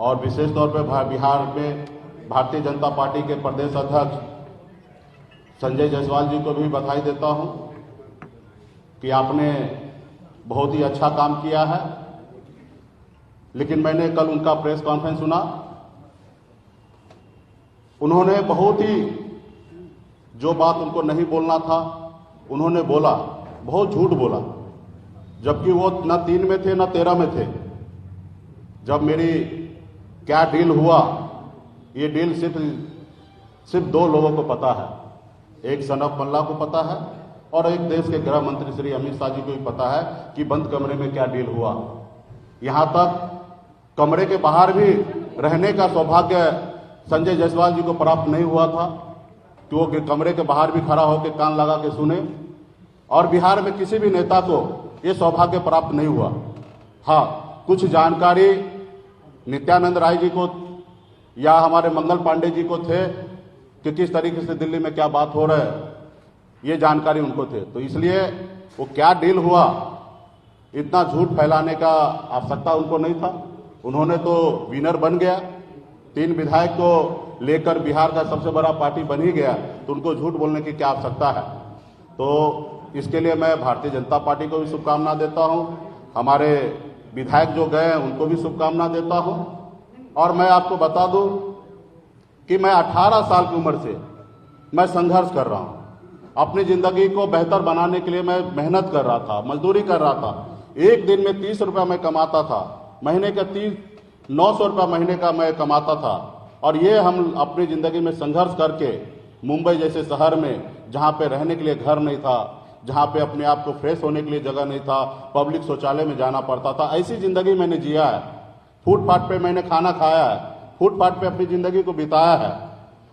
और विशेष तौर पर बिहार में भारतीय जनता पार्टी के प्रदेश अध्यक्ष संजय जायसवाल जी को भी बधाई देता हूं कि आपने बहुत ही अच्छा काम किया है। लेकिन मैंने कल उनका प्रेस कॉन्फ्रेंस सुना, उन्होंने बहुत ही जो बात उनको नहीं बोलना था उन्होंने बोला, बहुत झूठ बोला, जबकि वो न 3 में थे न 13 में थे। जब मेरी क्या डील हुआ, ये डील सिर्फ 2 लोगों को पता है, एक सनफ मल्ला को पता है और एक देश के गृह मंत्री श्री अमित शाह जी को भी पता है कि बंद कमरे में क्या डील हुआ। यहां तक कमरे के बाहर भी रहने का सौभाग्य संजय जायसवाल जी को प्राप्त नहीं हुआ था कि वो कमरे के बाहर भी खड़ा होकर कान लगा के सुने, और बिहार में किसी भी नेता को ये सौभाग्य प्राप्त नहीं हुआ। हाँ, कुछ जानकारी नित्यानंद राय जी को या हमारे मंगल पांडे जी को थे कि किस तरीके से दिल्ली में क्या बात हो रहा है, ये जानकारी उनको थे। तो इसलिए वो क्या डील हुआ, इतना झूठ फैलाने का आवश्यकता उनको नहीं था। उन्होंने तो विनर बन गया, 3 विधायक को लेकर बिहार का सबसे बड़ा पार्टी बन ही गया, तो उनको झूठ बोलने की क्या आवश्यकता है। तो इसके लिए मैं भारतीय जनता पार्टी को भी शुभकामना देता हूं, हमारे विधायक जो गए हैं उनको भी शुभकामना देता हूं। और मैं आपको बता दूं कि मैं 18 साल की उम्र से मैं संघर्ष कर रहा हूं। अपनी जिंदगी को बेहतर बनाने के लिए मैं मेहनत कर रहा था, मजदूरी कर रहा था। एक दिन में 30 रुपया मैं कमाता था, महीने का 900 रुपया महीने का मैं कमाता था। और ये हम अपनी जिंदगी में संघर्ष करके मुंबई जैसे शहर में, जहाँ पे रहने के लिए घर नहीं था, जहाँ पे अपने आप को फ्रेश होने के लिए जगह नहीं था, पब्लिक शौचालय में जाना पड़ता था, ऐसी जिंदगी मैंने जिया है। फुटपाथ पे मैंने खाना खाया है, फुटपाथ पे अपनी जिंदगी को बिताया है।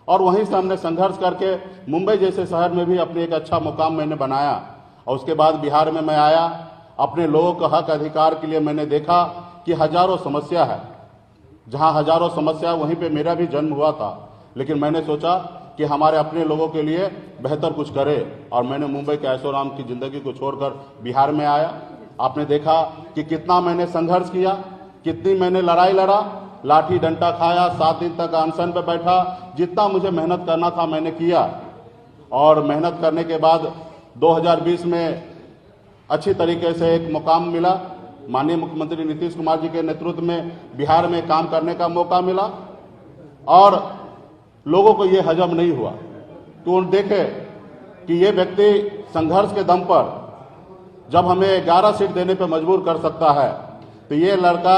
और वहीं से हमने संघर्ष करके मुंबई जैसे शहर में भी अपने एक अच्छा मुकाम मैंने बनाया। और उसके बाद बिहार में मैं आया, अपने लोगों का हक अधिकार के लिए मैंने देखा कि हजारों समस्या है, जहां हजारों समस्या, वहीं पे मेरा भी जन्म हुआ था। लेकिन मैंने सोचा कि हमारे अपने लोगों के लिए बेहतर कुछ करे, और मैंने मुंबई के ऐशोआराम की जिंदगी को छोड़कर बिहार में आया। आपने देखा कि कितना मैंने संघर्ष किया, कितनी मैंने लड़ाई लड़ा, लाठी डंडा खाया, 7 दिन तक अनशन पे बैठा। जितना मुझे मेहनत करना था मैंने किया, और मेहनत करने के बाद 2020 में अच्छी तरीके से एक मुकाम मिला। माननीय मुख्यमंत्री नीतीश कुमार जी के नेतृत्व में बिहार में काम करने का मौका मिला, और लोगों को ये हजम नहीं हुआ। तो उन देखे कि ये व्यक्ति संघर्ष के दम पर जब हमें 11 सीट देने पर मजबूर कर सकता है, तो ये लड़का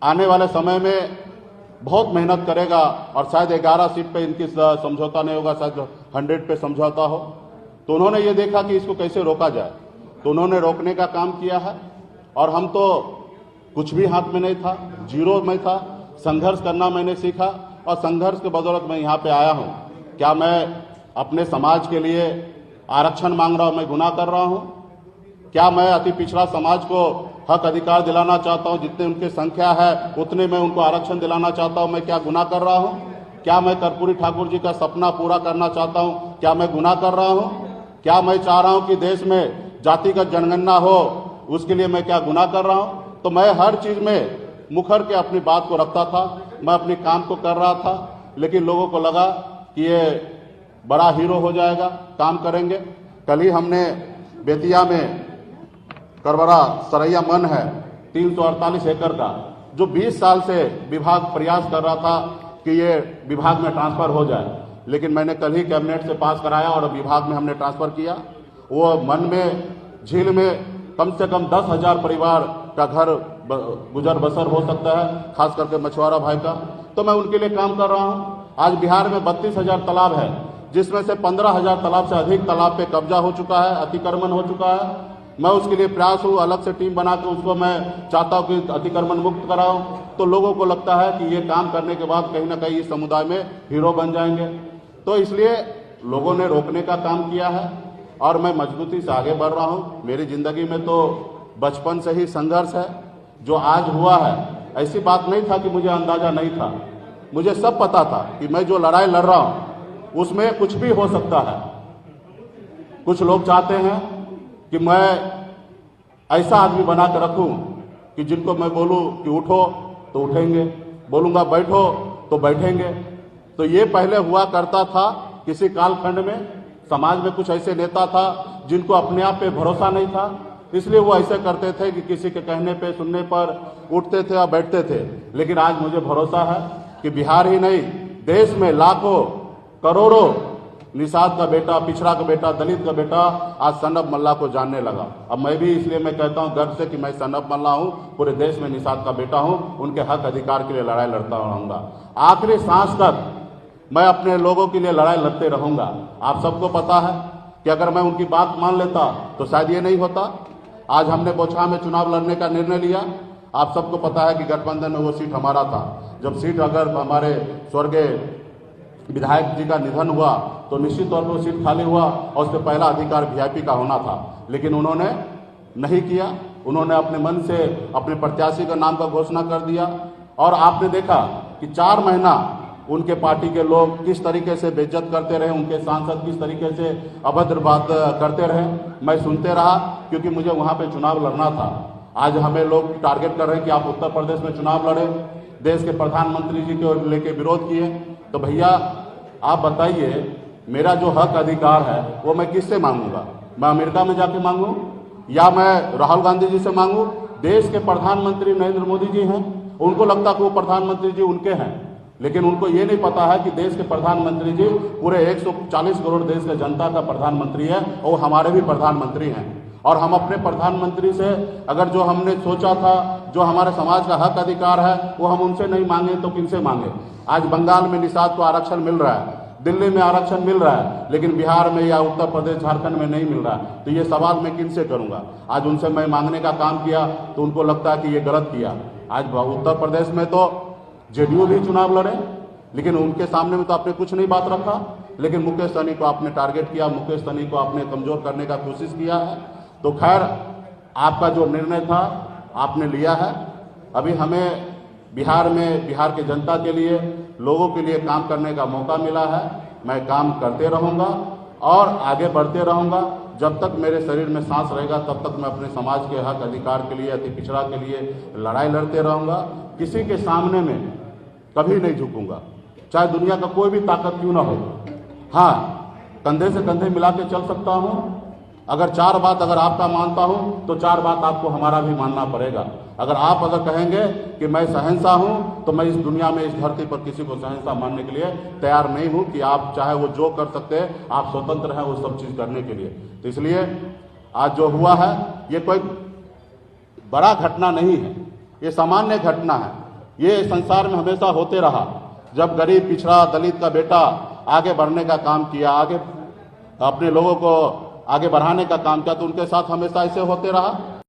आने वाले समय में बहुत मेहनत करेगा, और शायद 11 सीट पे इनकी समझौता नहीं होगा, शायद 100 पे समझौता हो। तो उन्होंने ये देखा कि इसको कैसे रोका जाए, तो उन्होंने रोकने का काम किया है। और हम तो कुछ भी हाथ में नहीं था, जीरो में था। संघर्ष करना मैंने सीखा, और संघर्ष के बदौलत मैं यहाँ पे आया हूँ। क्या मैं अपने समाज के लिए आरक्षण मांग रहा हूँ, मैं गुनाह कर रहा हूँ? क्या मैं अति पिछड़ा समाज को हक अधिकार दिलाना चाहता हूँ? जितने उनकी संख्या है उतने मैं उनको आरक्षण दिलाना चाहता हूँ, मैं क्या गुनाह कर रहा हूँ? क्या मैं कर्पूरी ठाकुर जी का सपना पूरा करना चाहता हूँ, क्या मैं गुनाह कर रहा हूँ? क्या मैं चाह रहा हूँ कि देश में जातिगत जनगणना हो, उसके लिए मैं क्या गुनाह कर रहा हूँ? तो मैं हर चीज में मुखर के अपनी बात को रखता था, मैं अपने काम को कर रहा था। लेकिन लोगों को लगा कि ये बड़ा हीरो हो जाएगा, काम करेंगे। कल ही हमने बेतिया में करबरा सरैया मन है 348 एकड़ का, जो 20 साल से विभाग प्रयास कर रहा था कि ये विभाग में ट्रांसफर हो जाए, लेकिन मैंने कल ही कैबिनेट से पास कराया और विभाग में हमने ट्रांसफर किया। वो मन में झील में कम से कम 10,000 परिवार का घर गुजर बसर हो सकता है, खास करके मछुआरा भाई का। तो मैं उनके लिए काम कर रहा हूँ। आज बिहार में 32,000 तालाब है, जिसमें से 15,000 तालाब से अधिक तालाब पे कब्जा हो चुका है, अतिक्रमण हो चुका है। मैं उसके लिए प्रयास हूँ, अलग से टीम बना के उसको मैं चाहता हूँ कि अतिक्रमण मुक्त कराऊं। तो लोगों को लगता है कि ये काम करने के बाद कहीं ना कहीं इस समुदाय में हीरो बन जाएंगे। तो इसलिए लोगों ने रोकने का काम किया है, और मैं मजबूती से आगे बढ़ रहा हूँ। मेरी जिंदगी में तो बचपन से ही संघर्ष है। जो आज हुआ है, ऐसी बात नहीं था कि मुझे अंदाजा नहीं था, मुझे सब पता था कि मैं जो लड़ाई लड़ रहा हूँ उसमें कुछ भी हो सकता है। कुछ लोग चाहते हैं कि मैं ऐसा आदमी बना कर रखूं कि जिनको मैं बोलूं कि उठो तो उठेंगे, बोलूंगा बैठो तो बैठेंगे। तो ये पहले हुआ करता था। किसी कालखंड में समाज में कुछ ऐसे नेता था जिनको अपने आप पे भरोसा नहीं था, इसलिए वो ऐसे करते थे कि किसी के कहने पे सुनने पर उठते थे और बैठते थे। लेकिन आज मुझे भरोसा है कि बिहार ही नहीं, देश में लाखों करोड़ों निषाद का बेटा, पिछड़ा का बेटा, दलित का बेटा आज सनब मल्ला को जानने लगा। अब मैं भी इसलिए मैं कहता हूं गर्व से कि मैं सनब मल्ला हूं, पूरे देश में निषाद का बेटा हूं, उनके हक अधिकार के लिए लड़ाई लड़ता रहूंगा। आखिरी सांस तक मैं अपने लोगों के लिए लड़ाई लड़ते रहूंगा। आप सबको पता है कि अगर मैं उनकी बात मान लेता तो शायद ये नहीं होता। आज हमने बोचहा में चुनाव लड़ने का निर्णय लिया। आप सबको पता है कि गठबंधन में वो सीट हमारा था। जब सीट अगर हमारे स्वर्गीय विधायक जी का निधन हुआ तो निश्चित तौर पर वो सीट खाली हुआ और उससे पहला अधिकार वीआईपी का होना था, लेकिन उन्होंने नहीं किया। उन्होंने अपने मन से अपने प्रत्याशी का नाम का घोषणा कर दिया और आपने देखा कि 4 महीना उनके पार्टी के लोग किस तरीके से बेइज्जत करते रहे, उनके सांसद किस तरीके से अभद्र बात करते रहे। मैं सुनते रहा क्योंकि मुझे वहां पे चुनाव लड़ना था। आज हमें लोग टारगेट कर रहे हैं कि आप उत्तर प्रदेश में चुनाव लड़े, देश के प्रधानमंत्री जी को लेके विरोध किए। तो भैया आप बताइए, मेरा जो हक अधिकार है वो मैं किससे मांगूंगा? मैं अमेरिका में जाके मांगू या मैं राहुल गांधी जी से मांगू? देश के प्रधानमंत्री नरेंद्र मोदी जी हैं, उनको लगता कि वो प्रधानमंत्री जी उनके हैं, लेकिन उनको ये नहीं पता है कि देश के प्रधानमंत्री जी पूरे 140 करोड़ देश के जनता का प्रधानमंत्री है और हमारे भी प्रधानमंत्री हैं। और हम अपने प्रधानमंत्री से अगर जो हमने सोचा था, जो हमारे समाज का हक अधिकार है, वो हम उनसे नहीं मांगे तो किनसे मांगे? आज बंगाल में निषाद को आरक्षण मिल रहा है, दिल्ली में आरक्षण मिल रहा है, लेकिन बिहार में या उत्तर प्रदेश झारखंड में नहीं मिल रहा है। तो ये सवाल मैं किनसे करूंगा? आज उनसे मैं मांगने का काम किया तो उनको लगता है कि ये गलत किया। आज उत्तर प्रदेश में तो जेडीयू भी चुनाव लड़े, लेकिन उनके सामने में तो आपने कुछ नहीं बात रखा। लेकिन मुकेश सहनी को आपने टारगेट किया, मुकेश सहनी को आपने कमजोर करने का कोशिश किया है। तो खैर, आपका जो निर्णय था आपने लिया है। अभी हमें बिहार में बिहार के जनता के लिए, लोगों के लिए काम करने का मौका मिला है। मैं काम करते रहूंगा और आगे बढ़ते रहूंगा। जब तक मेरे शरीर में सांस रहेगा तब तक मैं अपने समाज के हक अधिकार के लिए, अति पिछड़ा के लिए लड़ाई लड़ते रहूंगा। किसी के सामने में कभी नहीं झुकूंगा, चाहे दुनिया का कोई भी ताकत क्यों ना हो। हाँ, कंधे से कंधे मिला के चल सकता हूँ। अगर 4 बात अगर आपका मानता हूँ तो 4 बात आपको हमारा भी मानना पड़ेगा। अगर आप अगर कहेंगे कि मैं शहंशाह हूँ तो मैं इस दुनिया में, इस धरती पर किसी को शहंशाह मानने के लिए तैयार नहीं हूँ कि आप चाहे वो जो कर सकते हैं, आप स्वतंत्र हैं वो सब चीज़ करने के लिए। तो इसलिए आज जो हुआ है ये कोई बड़ा घटना नहीं है, ये सामान्य घटना है। ये संसार में हमेशा होते रहा। जब गरीब, पिछड़ा, दलित का बेटा आगे बढ़ने का काम किया, आगे अपने लोगों को आगे बढ़ाने का काम किया, तो उनके साथ हमेशा ऐसे होते रहा।